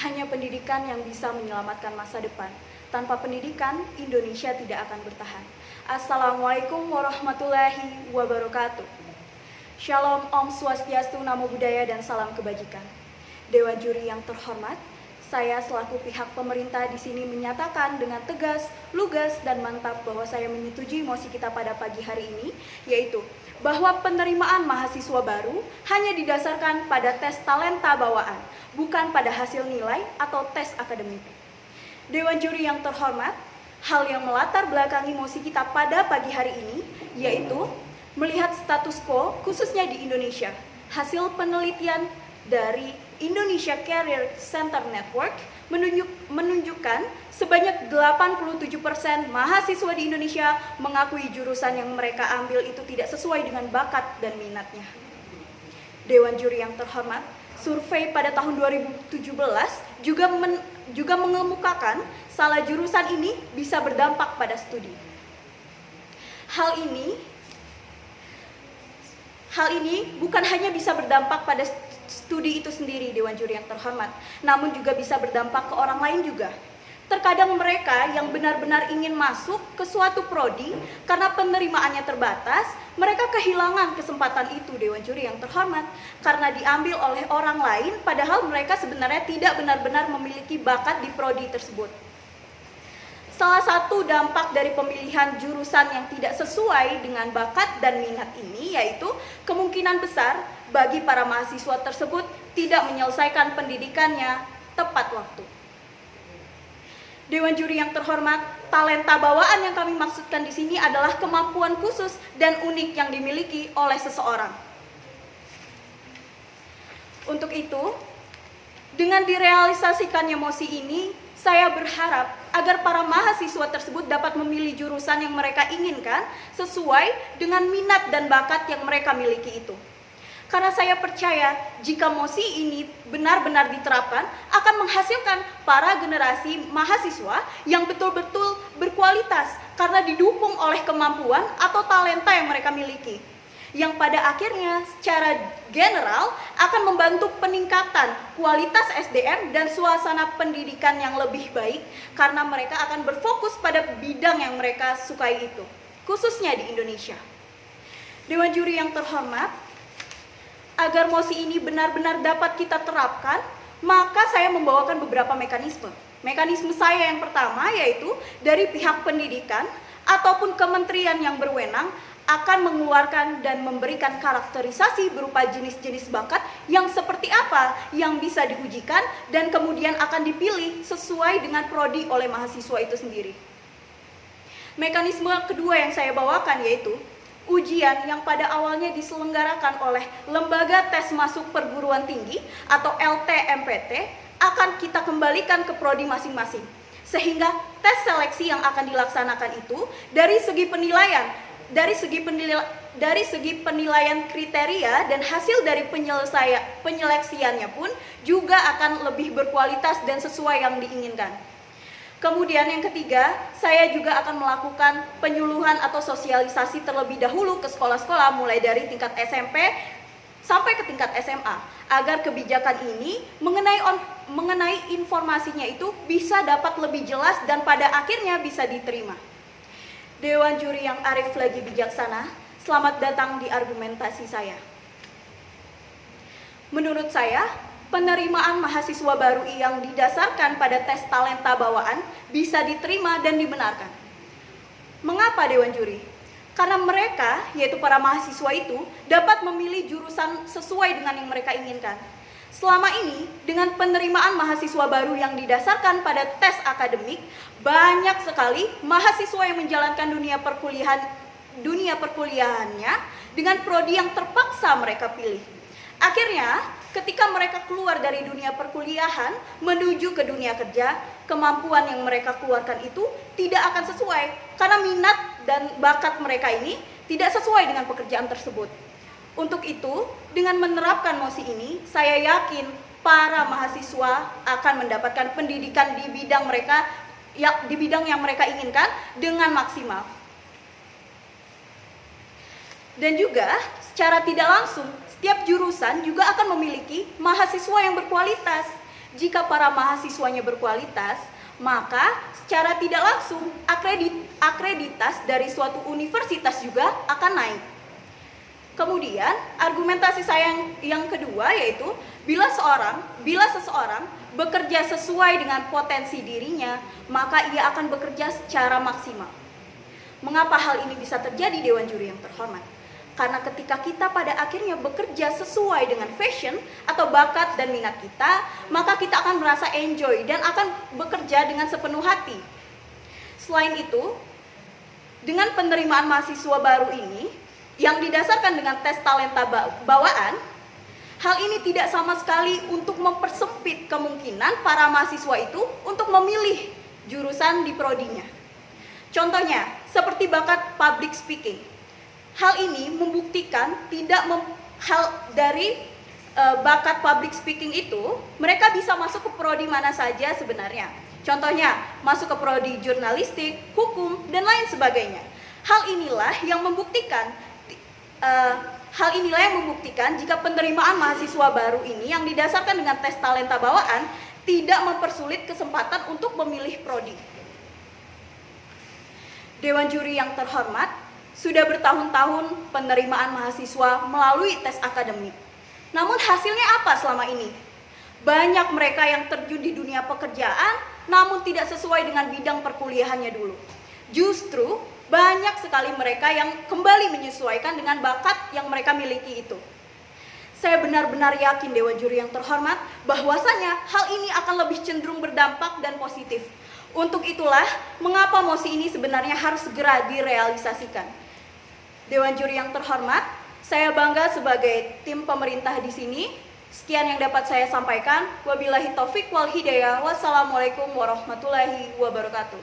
Hanya pendidikan yang bisa menyelamatkan masa depan. Tanpa pendidikan, Indonesia tidak akan bertahan. Assalamualaikum warahmatullahi wabarakatuh. Shalom, Om Swastiastu, Namo Buddhaya, dan salam kebajikan. Dewan juri yang terhormat, saya selaku pihak pemerintah di sini menyatakan dengan tegas, lugas, dan mantap bahwa saya menyetujui mosi kita pada pagi hari ini, yaitu bahwa penerimaan mahasiswa baru hanya didasarkan pada tes talenta bawaan, bukan pada hasil nilai atau tes akademik. Dewan juri yang terhormat, hal yang melatar belakangi mosi kita pada pagi hari ini, yaitu melihat status quo khususnya di Indonesia. Hasil penelitian dari Indonesia Career Center Network menunjukkan sebanyak 87% mahasiswa di Indonesia mengakui jurusan yang mereka ambil itu tidak sesuai dengan bakat dan minatnya. Dewan juri yang terhormat, survei pada tahun 2017 juga mengemukakan salah jurusan ini bisa berdampak pada studi. Hal ini bukan hanya bisa berdampak pada studi itu sendiri, Dewan juri yang terhormat, namun juga bisa berdampak ke orang lain juga. Terkadang mereka yang benar-benar ingin masuk ke suatu prodi karena penerimaannya terbatas, mereka kehilangan kesempatan itu, Dewan juri yang terhormat, karena diambil oleh orang lain padahal mereka sebenarnya tidak benar-benar memiliki bakat di prodi tersebut. Salah satu dampak dari pemilihan jurusan yang tidak sesuai dengan bakat dan minat ini yaitu kemungkinan besar bagi para mahasiswa tersebut tidak menyelesaikan pendidikannya tepat waktu. Dewan juri yang terhormat, talenta bawaan yang kami maksudkan di sini adalah kemampuan khusus dan unik yang dimiliki oleh seseorang. Untuk itu, dengan direalisasikannya mosi ini, saya berharap agar para mahasiswa tersebut dapat memilih jurusan yang mereka inginkan sesuai dengan minat dan bakat yang mereka miliki itu. Karena saya percaya jika mosi ini benar-benar diterapkan akan menghasilkan para generasi mahasiswa yang betul-betul berkualitas karena didukung oleh kemampuan atau talenta yang mereka miliki. Yang pada akhirnya secara general akan membantu peningkatan kualitas SDM dan suasana pendidikan yang lebih baik karena mereka akan berfokus pada bidang yang mereka sukai itu, khususnya di Indonesia. Dewan juri yang terhormat, agar mosi ini benar-benar dapat kita terapkan, maka saya membawakan beberapa mekanisme. Mekanisme saya yang pertama yaitu dari pihak pendidikan ataupun kementerian yang berwenang akan mengeluarkan dan memberikan karakterisasi berupa jenis-jenis bakat yang seperti apa yang bisa diujikan dan kemudian akan dipilih sesuai dengan prodi oleh mahasiswa itu sendiri. Mekanisme kedua yang saya bawakan yaitu ujian yang pada awalnya diselenggarakan oleh Lembaga Tes Masuk Perguruan Tinggi atau LTMPT akan kita kembalikan ke prodi masing-masing. Sehingga tes seleksi yang akan dilaksanakan itu dari segi penilaian kriteria dan hasil dari penyeleksiannya pun juga akan lebih berkualitas dan sesuai yang diinginkan. Kemudian yang ketiga, saya juga akan melakukan penyuluhan atau sosialisasi terlebih dahulu ke sekolah-sekolah mulai dari tingkat SMP sampai ke tingkat SMA agar kebijakan ini mengenai informasinya itu bisa dapat lebih jelas dan pada akhirnya bisa diterima. Dewan juri yang arif lagi bijaksana, selamat datang di argumentasi saya. Menurut saya, penerimaan mahasiswa baru yang didasarkan pada tes talenta bawaan bisa diterima dan dibenarkan. Mengapa Dewan juri? Karena mereka, yaitu para mahasiswa itu, dapat memilih jurusan sesuai dengan yang mereka inginkan. Selama ini, dengan penerimaan mahasiswa baru yang didasarkan pada tes akademik, banyak sekali mahasiswa yang menjalankan dunia perkuliahannya dengan prodi yang terpaksa mereka pilih. Akhirnya, ketika mereka keluar dari dunia perkuliahan menuju ke dunia kerja, kemampuan yang mereka keluarkan itu tidak akan sesuai karena minat dan bakat mereka ini tidak sesuai dengan pekerjaan tersebut. Untuk itu, dengan menerapkan mosi ini, saya yakin para mahasiswa akan mendapatkan pendidikan di bidang yang mereka inginkan dengan maksimal. Dan juga secara tidak langsung, setiap jurusan juga akan memiliki mahasiswa yang berkualitas. Jika para mahasiswanya berkualitas, maka secara tidak langsung akreditas dari suatu universitas juga akan naik. Kemudian argumentasi saya yang kedua yaitu bila seseorang bekerja sesuai dengan potensi dirinya, maka ia akan bekerja secara maksimal. Mengapa hal ini bisa terjadi, Dewan Juri yang terhormat? Karena ketika kita pada akhirnya bekerja sesuai dengan passion atau bakat dan minat kita, maka kita akan merasa enjoy dan akan bekerja dengan sepenuh hati. Selain itu, dengan penerimaan mahasiswa baru ini yang didasarkan dengan tes talenta bawaan, hal ini tidak sama sekali untuk mempersempit kemungkinan para mahasiswa itu untuk memilih jurusan di prodinya. Contohnya, seperti bakat public speaking. Hal ini membuktikan dari bakat public speaking itu, mereka bisa masuk ke prodi mana saja sebenarnya. Contohnya, masuk ke prodi jurnalistik, hukum, dan lain sebagainya. Hal inilah yang membuktikan jika penerimaan mahasiswa baru ini yang didasarkan dengan tes talenta bawaan tidak mempersulit kesempatan untuk memilih prodi. Dewan Juri yang terhormat, sudah bertahun-tahun penerimaan mahasiswa melalui tes akademik. Namun hasilnya apa selama ini? Banyak mereka yang terjun di dunia pekerjaan namun tidak sesuai dengan bidang perkuliahannya dulu. Justru banyak sekali mereka yang kembali menyesuaikan dengan bakat yang mereka miliki itu. Saya benar-benar yakin Dewan Juri yang terhormat bahwasanya hal ini akan lebih cenderung berdampak dan positif. Untuk itulah mengapa mosi ini sebenarnya harus segera direalisasikan. Dewan Juri yang terhormat, saya bangga sebagai tim pemerintah di sini. Sekian yang dapat saya sampaikan. Wabillahi taufik wal hidayah. Wassalamualaikum warahmatullahi wabarakatuh.